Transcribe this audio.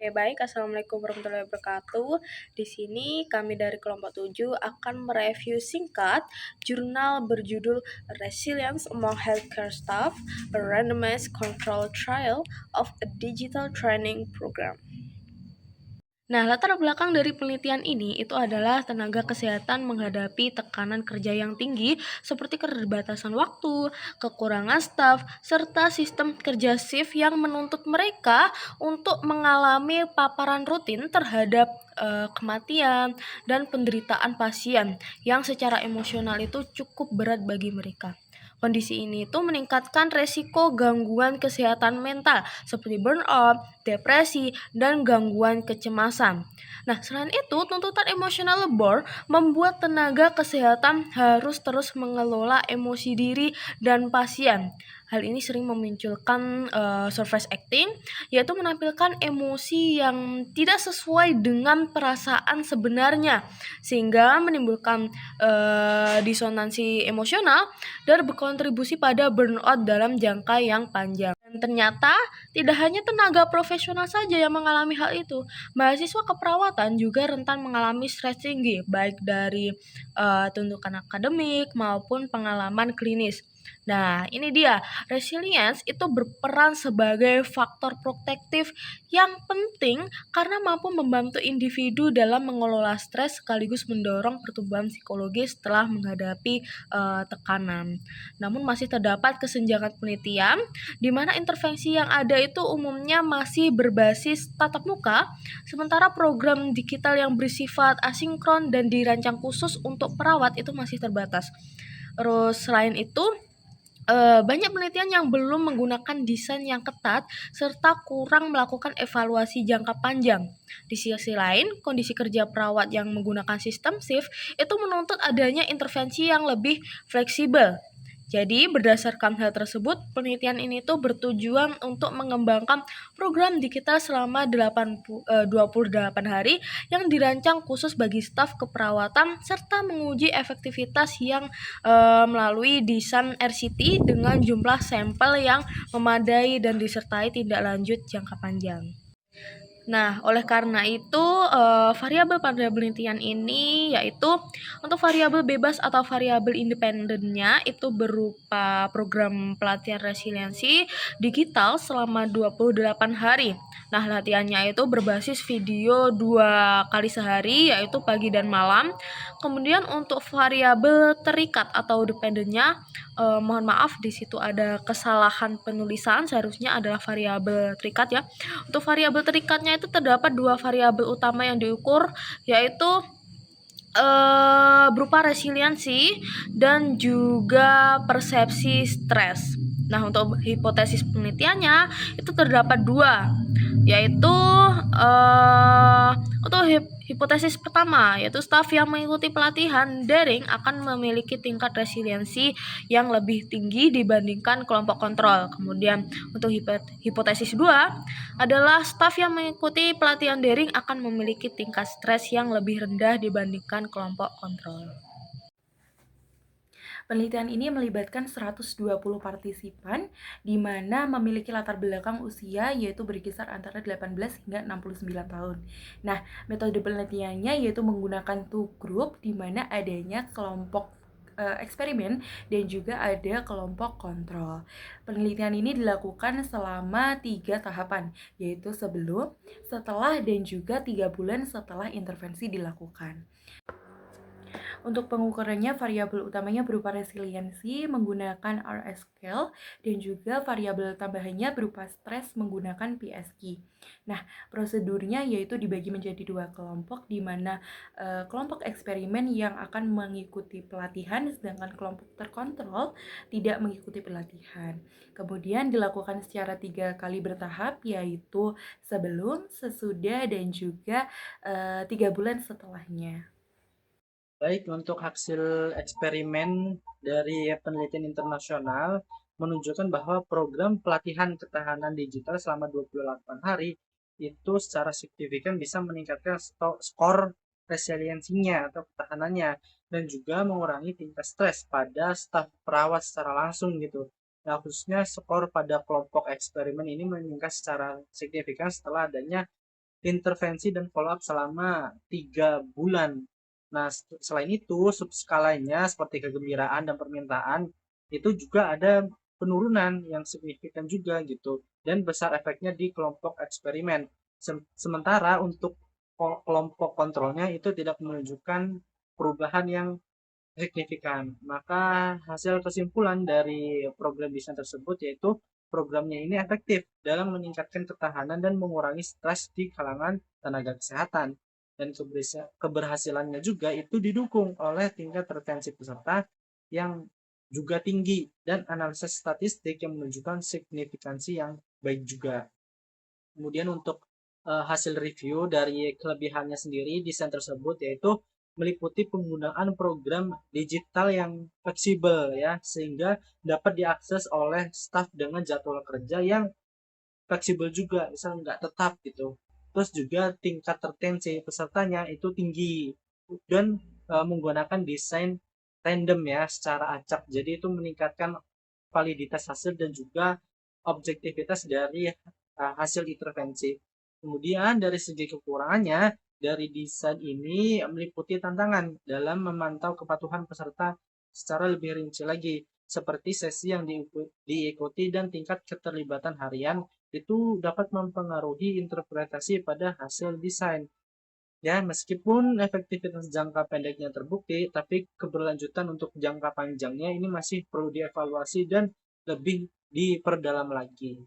Oke, baik. Assalamualaikum warahmatullahi wabarakatuh. Di sini kami dari kelompok 7 akan mereview singkat jurnal berjudul Resilience Among Healthcare Staff, a Randomized Control Trial of a Digital Training Program. Nah, latar belakang dari penelitian ini itu adalah tenaga kesehatan menghadapi tekanan kerja yang tinggi seperti keterbatasan waktu, kekurangan staf, serta sistem kerja shift yang menuntut mereka untuk mengalami paparan rutin terhadap kematian dan penderitaan pasien yang secara emosional itu cukup berat bagi mereka. Kondisi ini itu meningkatkan resiko gangguan kesehatan mental seperti burnout, depresi, dan gangguan kecemasan. Nah, selain itu, tuntutan emosional labor membuat tenaga kesehatan harus terus mengelola emosi diri dan pasien. Hal ini sering memunculkan surface acting, yaitu menampilkan emosi yang tidak sesuai dengan perasaan sebenarnya, sehingga menimbulkan disonansi emosional dan berkontribusi pada burnout dalam jangka yang panjang. Dan ternyata tidak hanya tenaga profesional saja yang mengalami hal itu, mahasiswa keperawatan juga rentan mengalami stres tinggi, baik dari tuntutan akademik maupun pengalaman klinis. Nah, ini dia, resilience itu berperan sebagai faktor protektif yang penting karena mampu membantu individu dalam mengelola stres sekaligus mendorong pertumbuhan psikologis setelah menghadapi tekanan. Namun masih terdapat kesenjangan penelitian di mana intervensi yang ada itu umumnya masih berbasis tatap muka, sementara program digital yang bersifat asinkron dan dirancang khusus untuk perawat itu masih terbatas. Terus selain itu, banyak penelitian yang belum menggunakan desain yang ketat serta kurang melakukan evaluasi jangka panjang. Di sisi lain, kondisi kerja perawat yang menggunakan sistem shift itu menuntut adanya intervensi yang lebih fleksibel. Jadi, berdasarkan hal tersebut, penelitian ini tuh bertujuan untuk mengembangkan program digital selama 28 hari yang dirancang khusus bagi staf keperawatan serta menguji efektivitas yang melalui desain RCT dengan jumlah sampel yang memadai dan disertai tindak lanjut jangka panjang. Nah, oleh karena itu, variabel pada penelitian ini yaitu untuk variabel bebas atau variabel independennya itu berupa program pelatihan resiliensi digital selama 28 hari. Nah, latihannya itu berbasis video 2 kali sehari yaitu pagi dan malam. Kemudian untuk variabel terikat atau dependennya, mohon maaf di situ ada kesalahan penulisan, seharusnya adalah variabel terikat ya. Untuk variabel terikatnya itu terdapat dua variabel utama yang diukur, yaitu berupa resiliensi dan juga persepsi stres. Nah, untuk hipotesis penelitiannya itu terdapat dua, yaitu untuk hipotesis pertama, yaitu staf yang mengikuti pelatihan daring akan memiliki tingkat resiliensi yang lebih tinggi dibandingkan kelompok kontrol. Kemudian untuk hipotesis 2 adalah staf yang mengikuti pelatihan daring akan memiliki tingkat stres yang lebih rendah dibandingkan kelompok kontrol. Penelitian ini melibatkan 120 partisipan di mana memiliki latar belakang usia yaitu berkisar antara 18 hingga 69 tahun. Nah, metode penelitiannya yaitu menggunakan two group di mana adanya kelompok eksperimen dan juga ada kelompok kontrol. Penelitian ini dilakukan selama 3 tahapan, yaitu sebelum, setelah, dan juga 3 bulan setelah intervensi dilakukan. Untuk pengukurannya, variabel utamanya berupa resiliensi menggunakan RS scale dan juga variabel tambahannya berupa stres menggunakan PSG. Nah, prosedurnya yaitu dibagi menjadi dua kelompok di mana kelompok eksperimen yang akan mengikuti pelatihan sedangkan kelompok terkontrol tidak mengikuti pelatihan. Kemudian dilakukan secara 3 kali bertahap yaitu sebelum, sesudah, dan juga 3 bulan setelahnya. Baik, untuk hasil eksperimen dari penelitian internasional menunjukkan bahwa program pelatihan ketahanan digital selama 28 hari itu secara signifikan bisa meningkatkan skor resiliensinya atau ketahanannya dan juga mengurangi tingkat stres pada staf perawat secara langsung gitu. Nah, khususnya skor pada kelompok eksperimen ini meningkat secara signifikan setelah adanya intervensi dan follow up selama 3 bulan. Nah, selain itu, subskalanya seperti kegembiraan dan permintaan itu juga ada penurunan yang signifikan juga gitu, dan besar efeknya di kelompok eksperimen. Sementara untuk kelompok kontrolnya itu tidak menunjukkan perubahan yang signifikan. Maka hasil kesimpulan dari program desain tersebut yaitu programnya ini efektif dalam meningkatkan ketahanan dan mengurangi stres di kalangan tenaga kesehatan. Dan keberhasilannya juga itu didukung oleh tingkat retensi peserta yang juga tinggi dan analisis statistik yang menunjukkan signifikansi yang baik juga. Kemudian untuk hasil review dari kelebihannya sendiri desain tersebut yaitu meliputi penggunaan program digital yang fleksibel ya, sehingga dapat diakses oleh staf dengan jadwal kerja yang fleksibel juga, misal nggak tetap gitu. Terus juga tingkat retensi pesertanya itu tinggi dan menggunakan desain random ya secara acak. Jadi itu meningkatkan validitas hasil dan juga objektivitas dari hasil intervensi. Kemudian dari segi kekurangannya, dari desain ini meliputi tantangan dalam memantau kepatuhan peserta secara lebih rinci lagi, seperti sesi yang diikuti dan tingkat keterlibatan harian itu dapat mempengaruhi interpretasi pada hasil desain. Ya, meskipun efektivitas jangka pendeknya terbukti, tapi keberlanjutan untuk jangka panjangnya ini masih perlu dievaluasi dan lebih diperdalam lagi.